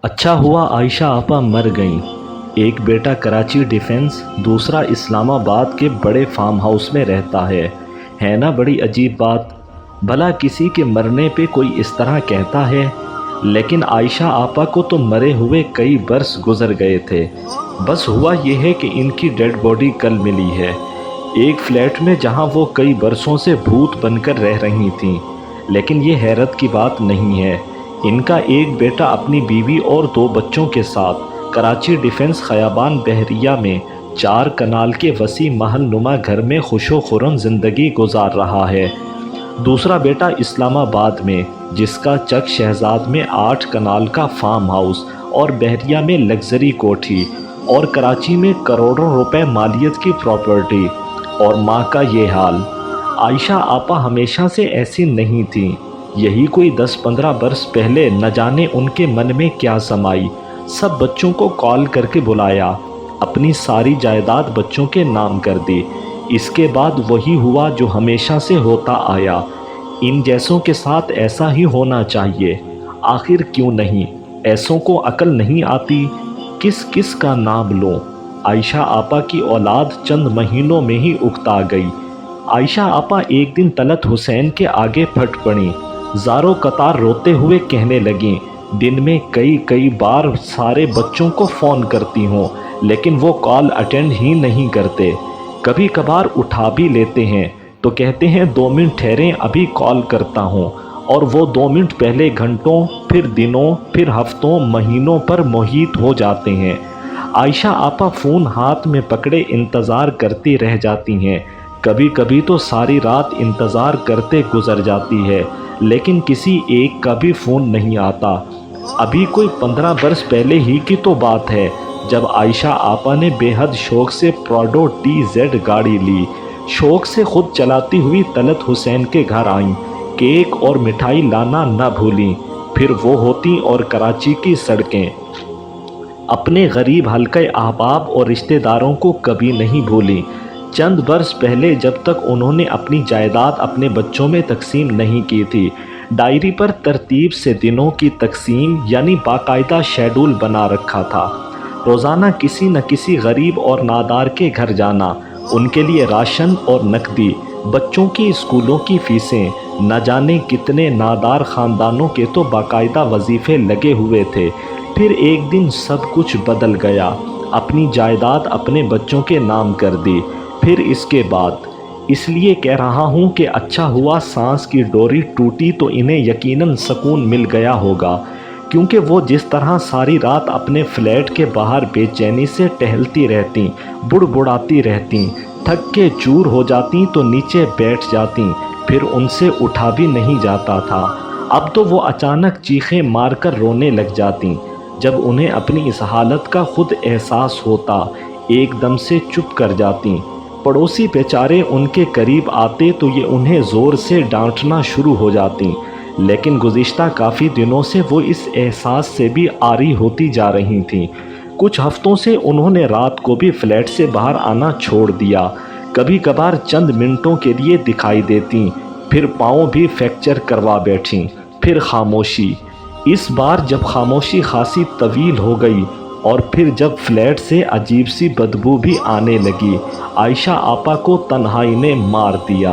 अच्छा हुआ आयशा आपा मर गईं। एक बेटा कराची डिफेंस, दूसरा इस्लामाबाद के बड़े फार्म हाउस में रहता है ना बड़ी अजीब बात। भला किसी के मरने पे कोई इस तरह कहता है। लेकिन आयशा आपा को तो मरे हुए कई बरस गुजर गए थे। बस हुआ ये है कि इनकी डेड बॉडी कल मिली है, एक फ्लैट में जहां वो कई बरसों से भूत बनकर रह रही थीं। लेकिन ये हैरत की बात नहीं है। इनका एक बेटा अपनी बीवी और 2 बच्चों के साथ कराची डिफेंस खयाबान बहरिया में 4 कनाल के वसी महल नुमा घर में खुशो खुरम ज़िंदगी गुजार रहा है। दूसरा बेटा इस्लामाबाद में, जिसका चक शहजाद में 8 कनाल का फार्म हाउस और बहरिया में लग्जरी कोठी और कराची में करोड़ों रुपए मालियत की प्रॉपर्टी। और माँ का ये हाल। आयशा आपा हमेशा से ऐसी नहीं थी। यही कोई 10-15 बरस पहले न जाने उनके मन में क्या समाई, सब बच्चों को कॉल करके बुलाया, अपनी सारी जायदाद बच्चों के नाम कर दी। इसके बाद वही हुआ जो हमेशा से होता आया। इन जैसों के साथ ऐसा ही होना चाहिए। आखिर क्यों नहीं? ऐसों को अकल नहीं आती। किस किस का नाम लो। आयशा आपा की औलाद चंद महीनों में ही उकता गई। आयशा आपा एक दिन तलत हुसैन के आगे फट पड़ी, ज़ारो कतार रोते हुए कहने लगी, दिन में कई बार सारे बच्चों को फ़ोन करती हूँ, लेकिन वो कॉल अटेंड ही नहीं करते। कभी कभार उठा भी लेते हैं तो कहते हैं 2 मिनट ठहरें, अभी कॉल करता हूँ। और वो 2 मिनट पहले घंटों, फिर दिनों, फिर हफ्तों, महीनों पर मोहित हो जाते हैं। आयशा आपा फ़ोन हाथ में पकड़े इंतज़ार करती रह जाती हैं। कभी कभी तो सारी रात इंतज़ार करते गुजर जाती है, लेकिन किसी एक का भी फ़ोन नहीं आता। अभी कोई 15 बरस पहले ही की तो बात है, जब आयशा आपा ने बेहद शौक़ से प्राडो TZ गाड़ी ली। शौक़ से खुद चलाती हुई तलत हुसैन के घर आईं, केक और मिठाई लाना न भूलीं। फिर वो होती और कराची की सड़कें। अपने गरीब हल्के अहबाब और रिश्तेदारों को कभी नहीं भूली। चंद बरस पहले जब तक उन्होंने अपनी जायदाद अपने बच्चों में तकसीम नहीं की थी, डायरी पर तरतीब से दिनों की तकसीम यानी बाकायदा शेड्यूल बना रखा था। रोज़ाना किसी न किसी गरीब और नादार के घर जाना, उनके लिए राशन और नकदी, बच्चों की स्कूलों की फ़ीसें। न जाने कितने नादार ख़ानदानों के तो बाकायदा वजीफ़े लगे हुए थे। फिर एक दिन सब कुछ बदल गया। अपनी जायदाद अपने बच्चों के नाम कर दी। फिर इसके बाद इसलिए कह रहा हूँ कि अच्छा हुआ सांस की डोरी टूटी तो इन्हें यकीनन सुकून मिल गया होगा, क्योंकि वो जिस तरह सारी रात अपने फ्लैट के बाहर बेचैनी से टहलती रहती, बुड़बुड़ाती रहती, थक के चूर हो जाती तो नीचे बैठ जाती, फिर उनसे उठा भी नहीं जाता था। अब तो वो अचानक चीखें मारकर रोने लग जाती। जब उन्हें अपनी इस हालत का खुद एहसास होता, एकदम से चुप कर जाती। पड़ोसी बेचारे उनके करीब आते तो ये उन्हें ज़ोर से डांटना शुरू हो जाती। लेकिन गुज़िश्ता काफ़ी दिनों से वो इस एहसास से भी आरी होती जा रही थीं। कुछ हफ्तों से उन्होंने रात को भी फ्लैट से बाहर आना छोड़ दिया। कभी कभार चंद मिनटों के लिए दिखाई देती, फिर पाँव भी फ्रैक्चर करवा बैठीं। फिर खामोशी। इस बार जब खामोशी खासी तवील हो गई और फिर जब फ्लैट से अजीब सी बदबू भी आने लगी, आयशा आपा को तन्हाई ने मार दिया।